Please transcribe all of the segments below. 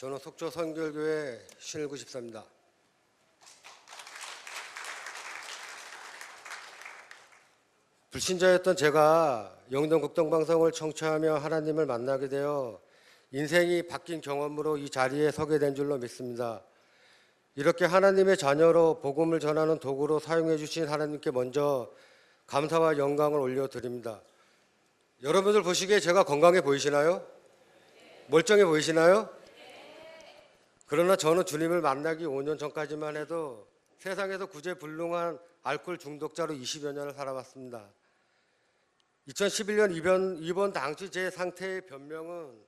저는 속초 선결교회 신일구 집사입니다. 불신자였던 제가 영동 국동방송을 청취하며 하나님을 만나게 되어 인생이 바뀐 경험으로 이 자리에 서게 된 줄로 믿습니다. 이렇게 하나님의 자녀로 복음을 전하는 도구로 사용해 주신 하나님께 먼저 감사와 영광을 올려드립니다. 여러분들 보시기에 제가 건강해 보이시나요? 멀쩡해 보이시나요? 그러나 저는 주님을 만나기 5년 전까지만 해도 세상에서 구제불능한 알코올 중독자로 20여 년을 살아왔습니다. 2011년 입원 당시 제 상태의 변명은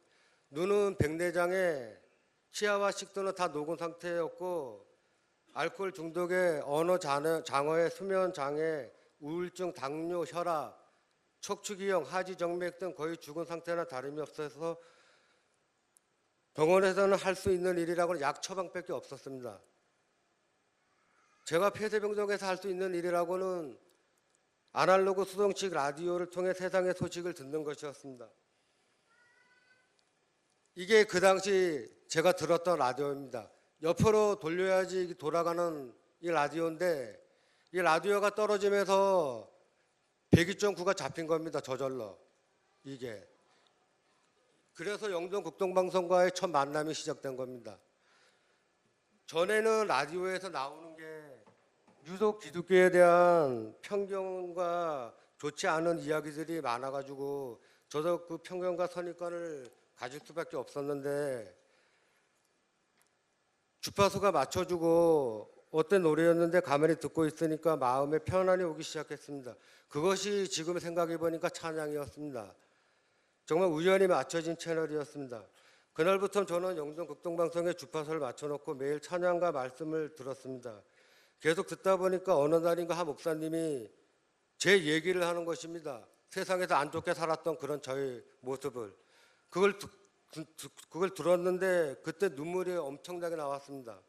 눈은 백내장에 치아와 식도는 다 녹은 상태였고 알코올 중독에 언어 장애, 수면 장애, 우울증, 당뇨, 혈압, 척추기형, 하지정맥 등 거의 죽은 상태나 다름이 없어서 병원에서는 할 수 있는 일이라고는 약 처방밖에 없었습니다. 제가 폐쇄병동에서 할 수 있는 일이라고는 아날로그 수동식 라디오를 통해 세상의 소식을 듣는 것이었습니다. 이게 그 당시 제가 들었던 라디오입니다. 옆으로 돌려야지 돌아가는 이 라디오인데 이 라디오가 떨어지면서 102.9가 잡힌 겁니다. 저절로 이게. 그래서 영동 국동방송과의 첫 만남이 시작된 겁니다. 전에는 라디오에서 나오는 게 유독 기독교에 대한 편견과 좋지 않은 이야기들이 많아가지고 저도 그 편견과 선입관을 가질 수밖에 없었는데 주파수가 맞춰주고 어떤 노래였는데 가만히 듣고 있으니까 마음에 편안이 오기 시작했습니다. 그것이 지금 생각해 보니까 찬양이었습니다. 정말 우연히 맞춰진 채널이었습니다. 그날부터 저는 영동 극동방송에 주파수를 맞춰놓고 매일 찬양과 말씀을 들었습니다. 계속 듣다 보니까 어느 날인가 한 목사님이 제 얘기를 하는 것입니다. 세상에서 안 좋게 살았던 그런 저의 모습을. 그걸 들었는데 그때 눈물이 엄청나게 나왔습니다.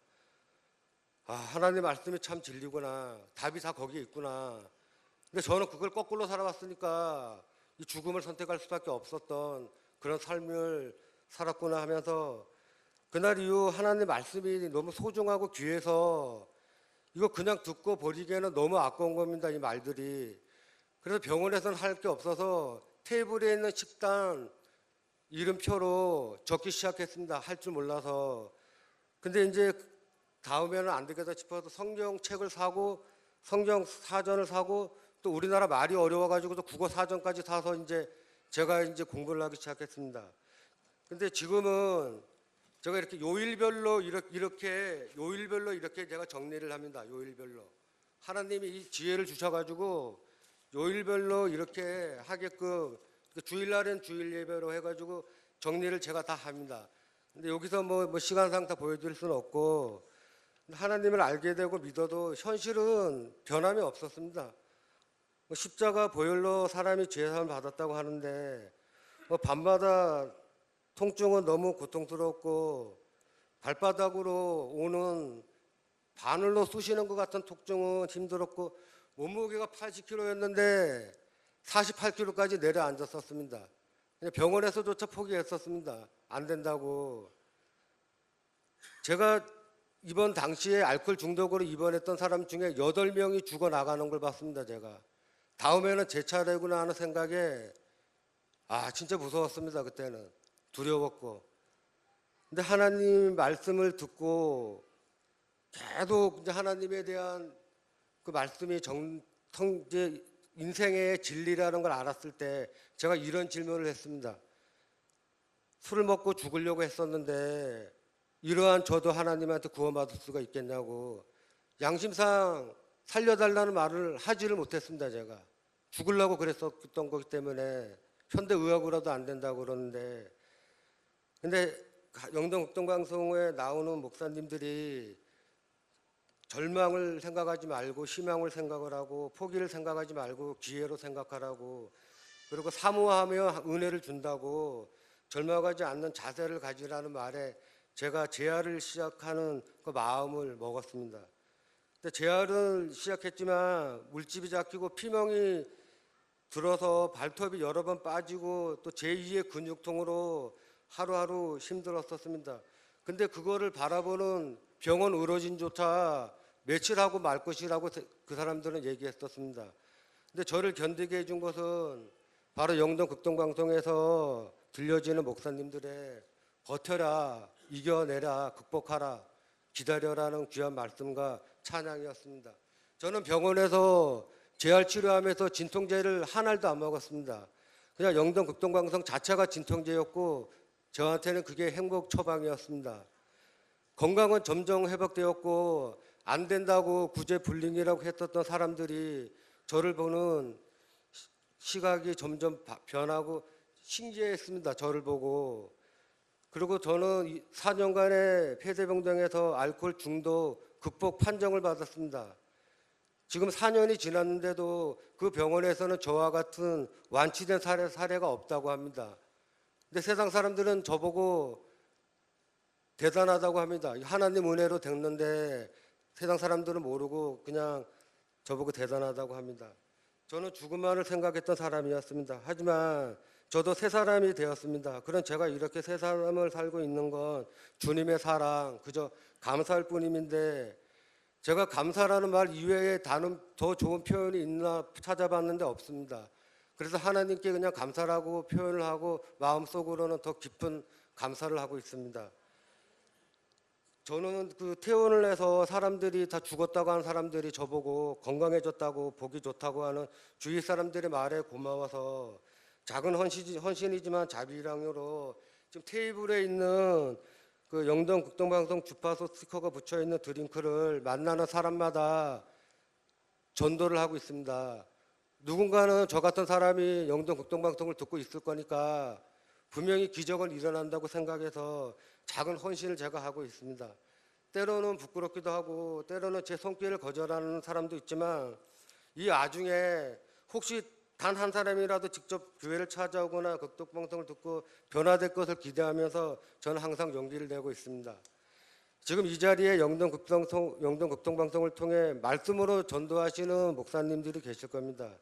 아, 하나님 말씀이 참 진리구나. 답이 다 거기에 있구나. 근데 저는 그걸 거꾸로 살아왔으니까 이 죽음을 선택할 수밖에 없었던 그런 삶을 살았구나 하면서 그날 이후 하나님 말씀이 너무 소중하고 귀해서 이거 그냥 듣고 버리기에는 너무 아까운 겁니다. 이 말들이. 그래서 병원에서는 할 게 없어서 테이블에 있는 식단 이름표로 적기 시작했습니다. 할 줄 몰라서. 근데 이제 다음에는 안 되겠다 싶어서 성경책을 사고 성경 사전을 사고 또 우리나라 말이 어려워가지고 또 국어 사전까지 사서 이제 제가 이제 공부를 하기 시작했습니다. 근데 지금은 제가 이렇게 요일별로 이렇게 제가 정리를 합니다. 요일별로. 하나님이 이 지혜를 주셔가지고 요일별로 이렇게 하게끔 주일날은 주일 예배로 해가지고 정리를 제가 다 합니다. 근데 여기서 뭐 시간상 다 보여드릴 수는 없고 하나님을 알게 되고 믿어도 현실은 변함이 없었습니다. 십자가 보혈로 사람이 죄사함을 받았다고 하는데 밤마다 통증은 너무 고통스럽고 발바닥으로 오는 바늘로 쑤시는 것 같은 통증은 힘들었고 몸무게가 80kg였는데 48kg까지 내려앉았었습니다. 병원에서조차 포기했었습니다. 안 된다고. 제가 이번 당시에 알코올 중독으로 입원했던 사람 중에 8명이 죽어나가는 걸 봤습니다. 제가. 다음에는 제 차례구나 하는 생각에 진짜 무서웠습니다. 그때는. 두려웠고. 근데 하나님 말씀을 듣고 계속 이제 하나님에 대한 그 말씀이 이제 인생의 진리라는 걸 알았을 때 제가 이런 질문을 했습니다. 술을 먹고 죽으려고 했었는데 이러한 저도 하나님한테 구원받을 수가 있겠냐고 양심상 살려달라는 말을 하지를 못했습니다. 제가 죽으려고 그랬었던 거기 때문에 현대의학으로도 안 된다고 그러는데 근데 영동 극동방송에 나오는 목사님들이 절망을 생각하지 말고 희망을 생각을 하고 포기를 생각하지 말고 기회로 생각하라고 그리고 사모하며 은혜를 준다고 절망하지 않는 자세를 가지라는 말에 제가 재활을 시작하는 그 마음을 먹었습니다. 근데 재활은 시작했지만 물집이 잡히고 피멍이 들어서 발톱이 여러 번 빠지고 또 제2의 근육통으로 하루하루 힘들었었습니다. 근데 그거를 바라보는 병원 의료진조차 며칠 하고 말 것이라고 그 사람들은 얘기했었습니다. 근데 저를 견디게 해준 것은 바로 영동 극동방송에서 들려지는 목사님들의 버텨라, 이겨내라, 극복하라, 기다려라는 귀한 말씀과 찬양이었습니다. 저는 병원에서 재활 치료하면서 진통제를 한 알도 안 먹었습니다. 그냥 영동 극동방송 자체가 진통제였고 저한테는 그게 행복 처방이었습니다. 건강은 점점 회복되었고 안 된다고 구제불능이라고 했었던 사람들이 저를 보는 시각이 점점 변하고 신기했습니다. 저를 보고. 그리고 저는 4년간의 폐쇄병동에서 알코올 중독 극복 판정을 받았습니다. 지금 4년이 지났는데도 그 병원에서는 저와 같은 완치된 사례가 없다고 합니다. 근데 세상 사람들은 저보고 대단하다고 합니다. 하나님 은혜로 됐는데 세상 사람들은 모르고 그냥 저보고 대단하다고 합니다. 저는 죽음만을 생각했던 사람이었습니다. 하지만 저도 새 사람이 되었습니다. 그런 제가 이렇게 새 사람을 살고 있는 건 주님의 사랑, 그저 감사할 뿐인데 제가 감사라는 말 이외에 다른 더 좋은 표현이 있나 찾아봤는데 없습니다. 그래서 하나님께 그냥 감사라고 표현을 하고 마음속으로는 더 깊은 감사를 하고 있습니다. 저는 그 퇴원을 해서 사람들이 다 죽었다고 하는 사람들이 저보고 건강해졌다고 보기 좋다고 하는 주위 사람들의 말에 고마워서 작은 헌신이지만 자비랑으로 지금 테이블에 있는 그 영동 극동방송 주파수 스티커가 붙여 있는 드링크를 만나는 사람마다 전도를 하고 있습니다. 누군가는 저 같은 사람이 영동 극동방송을 듣고 있을 거니까 분명히 기적은 일어난다고 생각해서 작은 헌신을 제가 하고 있습니다. 때로는 부끄럽기도 하고 때로는 제 손길을 거절하는 사람도 있지만 이 와중에 혹시 단 한 사람이라도 직접 교회를 찾아오거나 극동방송을 듣고 변화될 것을 기대하면서 저는 항상 용기를 내고 있습니다. 지금 이 자리에 영동 극동방송을 통해 말씀으로 전도하시는 목사님들이 계실 겁니다.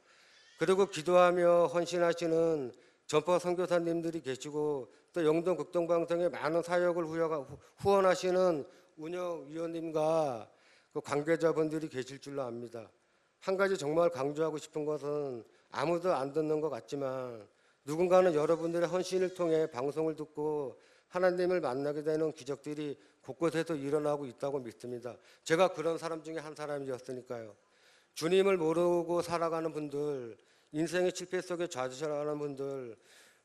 그리고 기도하며 헌신하시는 전파 선교사님들이 계시고 또 영동 극동방송에 많은 사역을 후원하시는 운영위원님과 그 관계자분들이 계실 줄로 압니다. 한 가지 정말 강조하고 싶은 것은 아무도 안 듣는 것 같지만 누군가는 여러분들의 헌신을 통해 방송을 듣고 하나님을 만나게 되는 기적들이 곳곳에서 일어나고 있다고 믿습니다. 제가 그런 사람 중에 한 사람이었으니까요. 주님을 모르고 살아가는 분들, 인생의 실패 속에 좌절하는 분들,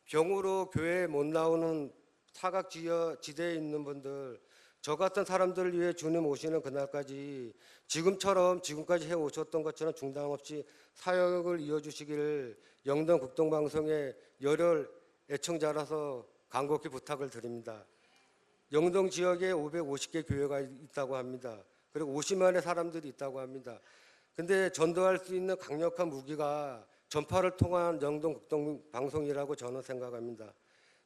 병으로 교회에 못 나오는 사각지대에 있는 분들, 저 같은 사람들을 위해 주님 오시는 그날까지 지금까지 해오셨던 것처럼 중단 없이 사역을 이어주시기를 영동 극동방송의 열혈 애청자라서 간곡히 부탁을 드립니다. 영동 지역에 550개 교회가 있다고 합니다. 그리고 50만의 사람들이 있다고 합니다. 근데 전도할 수 있는 강력한 무기가 전파를 통한 영동 극동방송이라고 저는 생각합니다.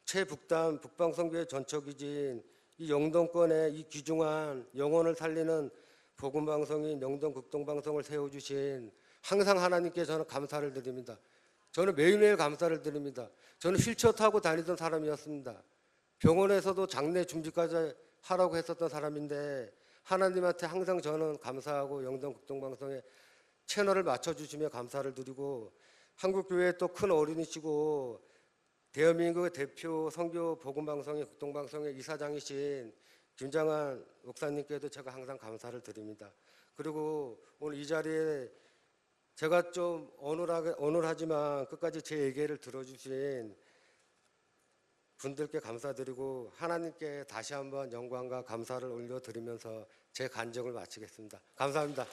최북단 북방선교회 전처기지인 이 영동권에 이 귀중한 영혼을 살리는 복음방송인 영동 극동방송을 세워주신 항상 하나님께 저는 감사를 드립니다. 저는 매일매일 감사를 드립니다. 저는 휠체어 타고 다니던 사람이었습니다. 병원에서도 장례 준비까지 하라고 했었던 사람인데 하나님한테 항상 저는 감사하고 영동 극동방송에 채널을 맞춰주시며 감사를 드리고 한국교회의 또 큰 어른이시고 대한민국의 대표 선교 복음방송의 극동방송의 이사장이신 김장한 목사님께도 제가 항상 감사를 드립니다. 그리고 오늘 이 자리에 제가 좀 어눌하지만 끝까지 제 얘기를 들어주신 분들께 감사드리고 하나님께 다시 한번 영광과 감사를 올려드리면서 제 간증을 마치겠습니다. 감사합니다.